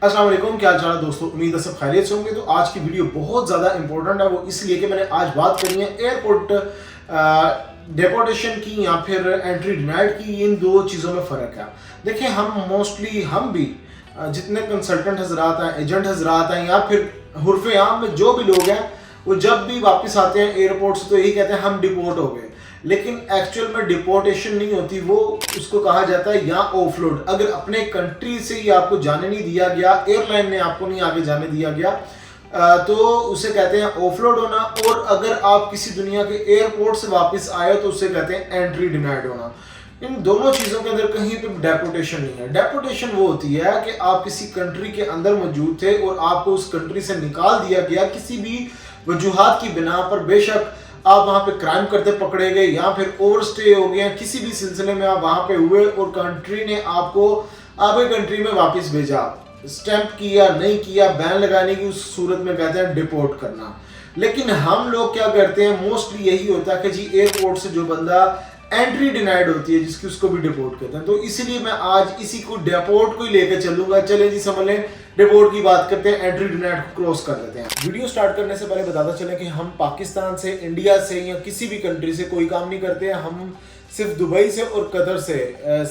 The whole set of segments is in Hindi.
अस्सलाम वालेकुम, क्या हाल चाल है दोस्तों। उम्मीद है सब खैरियत से होंगे। तो आज की वीडियो बहुत ज़्यादा इंपॉर्टेंट है, वो इसलिए कि मैंने आज बात करनी है एयरपोर्ट डेपोर्टेशन की या फिर एंट्री डिनाइड की। इन दो चीज़ों में फ़र्क है। देखिए, हम भी जितने कंसल्टेंट हजरात हैं, एजेंट हजरात हैं, या फिर हुर्फ़े आम में जो भी लोग हैं, वो जब भी वापस आते हैं एयरपोर्ट से तो यही कहते हैं हम डिपोर्ट हो गए। लेकिन एक्चुअल में डिपोर्टेशन नहीं होती, वो उसको कहा जाता है या ऑफलोड। अगर अपने कंट्री से ही आपको जाने नहीं दिया गया, एयरलाइन ने आपको नहीं आगे जाने दिया गया, तो उसे कहते हैं ऑफलोड होना। और अगर आप किसी दुनिया के एयरपोर्ट से वापस आए तो उसे कहते हैं एंट्री डिनाइड होना। इन दोनों चीज़ों के अंदर कहीं पे डेपोटेशन नहीं है। डेपोटेशन वो होती है कि आप किसी कंट्री के अंदर मौजूद थे और आपको उस कंट्री से निकाल दिया गया किसी भी वजूहात की बिना पर। बेशक आप वहाँ पे क्राइम करते पकड़े गए या फिर ओवरस्टे हो गए, किसी भी सिलसिले में आप वहाँ पे हुए और कंट्री ने आपको आपके कंट्री में वापस भेजा, स्टैंप किया नहीं किया, बैन लगाने की, उस सूरत में कहते हैं डिपोर्ट करना। लेकिन हम लोग क्या करते हैं, मोस्टली यही होता है कि जी एयरपोर्ट से जो बंदा एंट्री डिनाइड होती है जिसकी, उसको भी डिपोर्ट कहते हैं। तो इसीलिए मैं आज इसी को डिपोर्ट को ही लेकर चलूंगा। चले जी समझ लें, डिपोर्ट की बात करते हैं, एंट्री डिनाइड को क्रॉस कर देते हैं। वीडियो स्टार्ट करने से पहले बताता चले कि हम पाकिस्तान से, इंडिया से या किसी भी कंट्री से कोई काम नहीं करते हैं। हम सिर्फ दुबई से और कतर से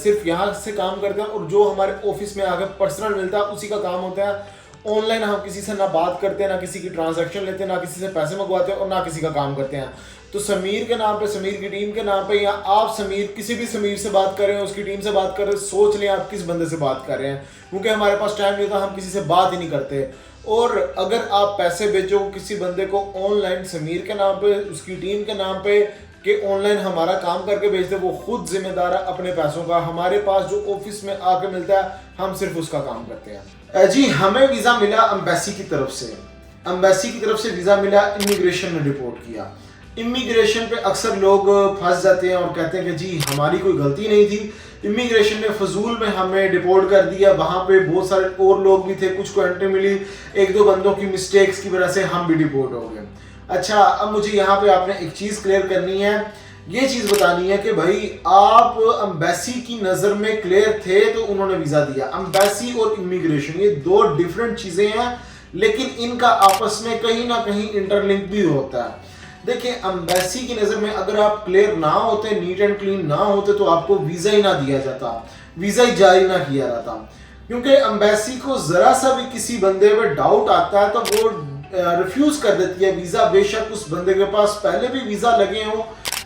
सिर्फ यहाँ से काम करते हैं, और जो हमारे ऑफिस में आकर पर्सनल मिलता है उसी का काम होता है। ऑनलाइन हम किसी से ना बात करते हैं, ना किसी की ट्रांजैक्शन लेते हैं, ना किसी से पैसे मंगवाते हैं और ना किसी का काम करते हैं। तो समीर के नाम पे, समीर की टीम के नाम पे, या आप समीर किसी भी समीर से बात कर रहे हैं, उसकी टीम से बात कर रहे हैं, सोच लें आप किस बंदे से बात कर रहे हैं, क्योंकि हमारे पास टाइम नहीं होता, हम किसी से बात ही नहीं करते। और अगर आप पैसे भेजो किसी बंदे को ऑनलाइन समीर के नाम पे, उसकी टीम के नाम पे, कि ऑनलाइन हमारा काम करके भेजते, वो खुद जिम्मेदार है अपने पैसों का। हमारे पास जो ऑफिस में आके मिलता है हम सिर्फ उसका काम करते हैं। जी हमें वीज़ा मिला एम्बेसी की तरफ से, एम्बेसी की तरफ से वीज़ा मिला, इमिग्रेशन ने रिपोर्ट किया। इमिग्रेशन पे अक्सर लोग फंस जाते हैं और कहते हैं कि जी हमारी कोई गलती नहीं थी, इमिग्रेशन ने फजूल में हमें डिपोर्ट कर दिया। वहाँ पे बहुत सारे और लोग भी थे, कुछ को एंट्री मिली, एक दो बंदों की मिस्टेक्स की वजह से हम भी डिपोर्ट हो गए। अच्छा, अब मुझे यहाँ पे आपने एक चीज़ क्लियर करनी है, ये चीज़ बतानी है कि भाई आप एम्बेसी की नज़र में क्लियर थे तो उन्होंने वीज़ा दिया। एम्बेसी और इमिग्रेशन ये दो डिफरेंट चीज़ें हैं, लेकिन इनका आपस में कहीं ना कहीं इंटरलिंक भी होता है। देखिए, एम्बेसी की नज़र में अगर आप क्लियर ना होते, नीट एंड क्लीन ना होते, तो आपको वीज़ा ही ना दिया जाता, वीज़ा ही जारी ना किया जाता। क्योंकि एम्बेसी को ज़रा सा भी किसी बंदे पे डाउट आता है तो वो रिफ्यूज़ कर देती है वीज़ा। बेशक उस बंदे के पास पहले भी वीज़ा लगे हों,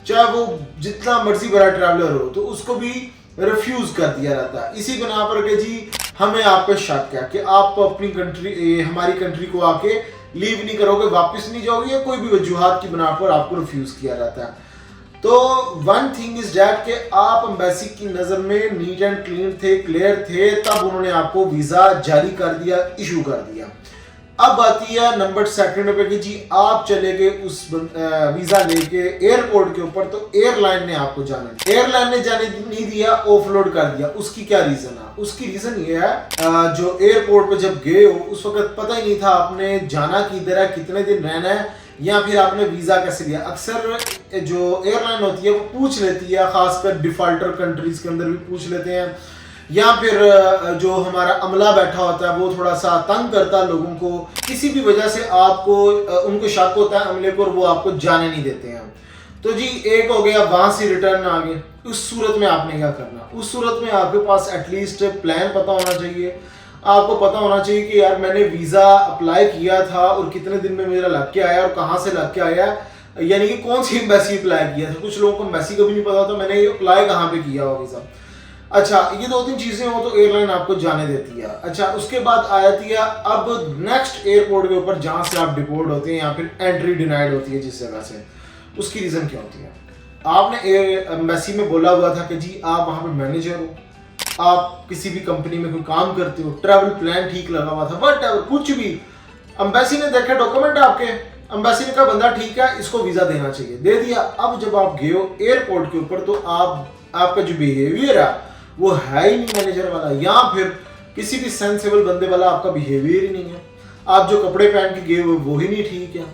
चाहे वो जितना मर्जी बड़ा ट्रैवलर हो, तो उसको भी रिफ्यूज़ कर दिया जाता है। इसी बिना पर कि जी हमें आप पे शक है कि आप अपनी कंट्री, हमारी कंट्री को आके लीव नहीं करोगे, वापस नहीं जाओगे, या कोई भी वजूहात की बिना पर आपको रिफ्यूज़ किया जाता है। तो वन थिंग इज डैट कि आप एम्बेसी की नज़र में नीट एंड क्लीन थे, क्लियर थे, तब उन्होंने आपको वीज़ा जारी कर दिया, इशू कर दिया। अब आती है नंबर सेकंड पे कि जी आप चले गए उस वीज़ा लेके एयरपोर्ट के ऊपर, तो एयरलाइन ने आपको जाने नहीं दिया, ऑफलोड कर दिया। उसकी क्या रीज़न है? उसकी रीज़न ये है, जो एयरपोर्ट पे जब गए हो उस वक्त पता ही नहीं था आपने जाना किधर है, कितने दिन रहना है, या फिर आपने वीज़ा कैसे लिया। अक्सर जो एयरलाइन होती है वो पूछ लेती है, खासकर डिफॉल्टर कंट्रीज़ के अंदर भी पूछ लेते हैं, या फिर जो हमारा अमला बैठा होता है वो थोड़ा सा तंग करता है लोगों को, किसी भी वजह से आपको उनको शक होता है अमले को और वो आपको जाने नहीं देते हैं। तो जी एक हो गया, वहाँ से रिटर्न आ गए। उस सूरत में आपने क्या करना? उस सूरत में आपके पास एटलीस्ट प्लान पता होना चाहिए। आपको पता होना चाहिए कि यार मैंने वीज़ा अप्लाई किया था और कितने दिन में मेरा लग के आया और कहाँ से लग के आया, यानी कि कौन सी एम्बेसी अप्लाई किया था। कुछ लोगों को एम्बेसी का भी नहीं पता होता मैंने अप्लाई कहाँ पे किया हुआ वीज़ा। अच्छा, ये दो तीन चीज़ें हो तो एयरलाइन आपको जाने देती है। अच्छा, उसके बाद आ जाती है अब नेक्स्ट एयरपोर्ट के ऊपर जहाँ से आप डिपोर्ट होते हैं या फिर एंट्री डिनाइड होती है जिस जगह से। उसकी रीज़न क्या होती है? आपने एम्बेसी में बोला हुआ था कि जी आप वहाँ पे मैनेजर हो, आप किसी भी कंपनी में कोई काम करते हो, ट्रैवल प्लान ठीक लगा हुआ था, बट कुछ भी एम्बेसी ने देखा डॉक्यूमेंट आपके, एम्बेसी ने कहा बंदा ठीक है, इसको वीज़ा देना चाहिए, दे दिया। अब जब आप गए हो एयरपोर्ट के ऊपर तो आपका जो बिहेवियर है वो है ही नहीं मैनेजर वाला, या फिर किसी भी सेंसिबल बंदे वाला आपका बिहेवियर ही नहीं है। आप जो कपड़े पहन के गए हुए वो ही नहीं ठीक है,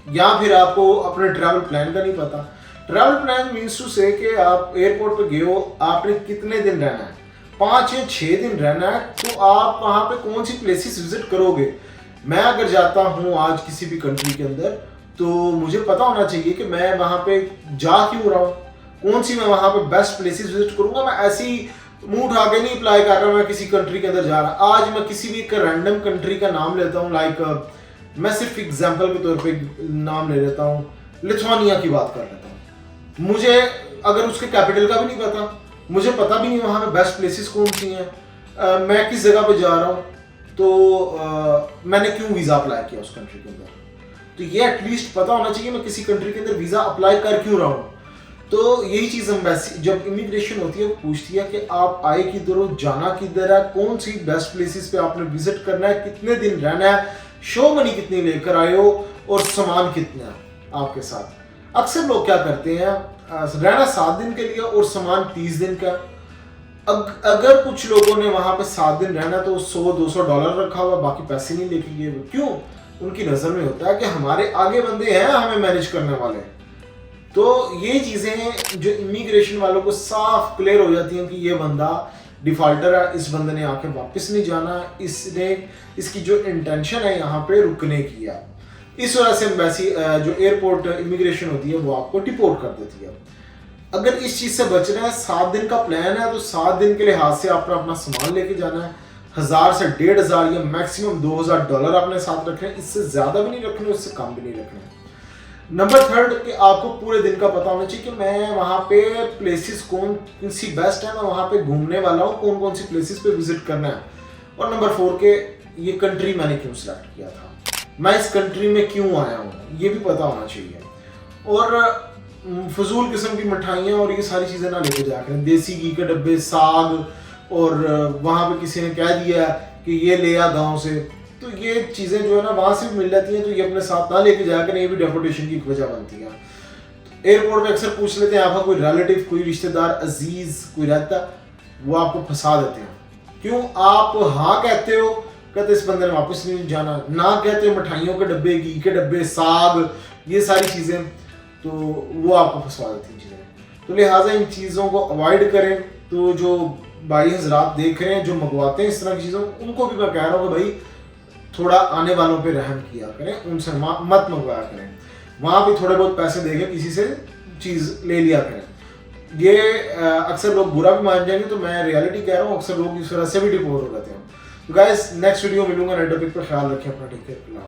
या फिर आपको अपने ट्रैवल प्लान का नहीं पता। ट्रैवल प्लान मीन्स टू से कि आप एयरपोर्ट पे गए हो, आपने कितने दिन रहना है, 5 या 6 दिन रहना है तो आप वहाँ पे कौन सी प्लेसेस विजिट करोगे। मैं अगर जाता हूँ आज किसी भी कंट्री के अंदर तो मुझे पता होना चाहिए कि मैं वहाँ पे जा क्यों रहा हूँ, कौन सी मैं वहाँ पे बेस्ट प्लेसेस विजिट करूँगा। मैं ऐसी मुंह उठा के नहीं अप्लाई कर रहा मैं किसी कंट्री के अंदर जा रहा। आज मैं किसी भी एक रैंडम कंट्री का नाम लेता हूँ, लाइक मैं सिर्फ एग्जांपल के तौर पे नाम ले लेता हूँ, लिथुआनिया की बात कर लेता हूँ। मुझे अगर उसके कैपिटल का भी नहीं पता, मुझे पता भी नहीं वहाँ पे बेस्ट प्लेसेस कौन सी हैं, मैं किस जगह पे जा रहा हूँ, तो मैंने क्यों वीज़ा अप्लाई किया उस कंट्री के अंदर। तो ये एटलीस्ट पता होना चाहिए मैं किसी कंट्री के अंदर वीज़ा अप्लाई कर क्यों रहा हूँ। तो यही चीज़ एम्बेसी जब इमिग्रेशन होती है वो पूछती है कि आप आए किधर हो, जाना किधर है, कौन सी बेस्ट प्लेसेस पे आपने विजिट करना है, कितने दिन रहना है, शो मनी कितनी लेकर आए हो और सामान कितना है आपके साथ। अक्सर लोग क्या करते हैं, रहना 7 दिन के लिए और सामान 30 दिन का। अगर कुछ लोगों ने वहाँ पे 7 दिन रहना तो $100-200 रखा हुआ, बाकी पैसे नहीं लेके गए। क्यों? उनकी नज़र में होता है कि हमारे आगे बंदे हैं हमें मैनेज करने वाले। तो ये चीज़ें जो इमिग्रेशन वालों को साफ क्लियर हो जाती हैं कि ये बंदा डिफॉल्टर है, इस बंदे ने आके वापस नहीं जाना, इसने इसकी जो इंटेंशन है यहाँ पे रुकने की है। इस वजह से एम्बेसी जो एयरपोर्ट इमिग्रेशन होती है वो आपको डिपोर्ट कर देती है। अगर इस चीज़ से बचना है, 7 दिन का प्लान है तो 7 दिन के लिहाज से आपने अपना सामान लेके जाना है। 1000 से 1500 या मैक्सिमम $2000 अपने साथ रखने, इससे ज़्यादा भी नहीं रखने, इससे कम भी नहीं रखने। नंबर 3 कि आपको पूरे दिन का पता होना चाहिए कि मैं वहाँ पे प्लेसेस कौन सी बेस्ट है, मैं वहाँ पे घूमने वाला हूँ, कौन कौन सी प्लेसेस पे विजिट करना है। और नंबर 4 के ये कंट्री मैंने क्यों सिलेक्ट किया था, मैं इस कंट्री में क्यों आया हूँ, ये भी पता होना चाहिए। और फजूल किस्म की मिठाइयाँ और ये सारी चीज़ें ना लेके जा करें, देसी घी के डब्बे, साग, और वहाँ पे किसी ने कह दिया कि ये ले आ गाँव से, तो ये चीज़ें जो है ना वहाँ से भी मिल जाती हैं, तो ये अपने साथ ना लेके जाया करें, ये भी डेपोटेशन की एक वजह बनती है। एयरपोर्ट पे अक्सर पूछ लेते हैं आपका कोई रिलेटिव, कोई रिश्तेदार, अजीज कोई रहता, वो आपको फंसा देते हैं। क्यों? आप हाँ कहते हो, कहते इस बंदे ने वापस नहीं जाना, ना कहते हो मिठाइयों के डब्बे, घी के डब्बे, साग, ये सारी चीज़ें, तो वो आपको फंसवा देती हैं चीज़ें। तो लिहाजा इन चीज़ों को अवॉइड करें। तो जो भाई हजरात देख रहे हैं जो मंगवाते हैं इस तरह की चीज़ों, उनको भी मैं कह रहा हूँ कि भाई थोड़ा आने वालों पे रहम किया करें, उनसे मत मंगवाया करें, वहाँ भी थोड़े बहुत पैसे देके किसी से चीज़ ले लिया करें। ये अक्सर लोग बुरा भी मान जाएंगे, तो मैं रियलिटी कह रहा हूँ, अक्सर लोग इस तरह से भी डिपोर्ट हो जाते हैं। तो गाइस नेक्स्ट वीडियो मिलूंगा नए टॉपिक पर, ख्याल रखें अपना, टेक केयर।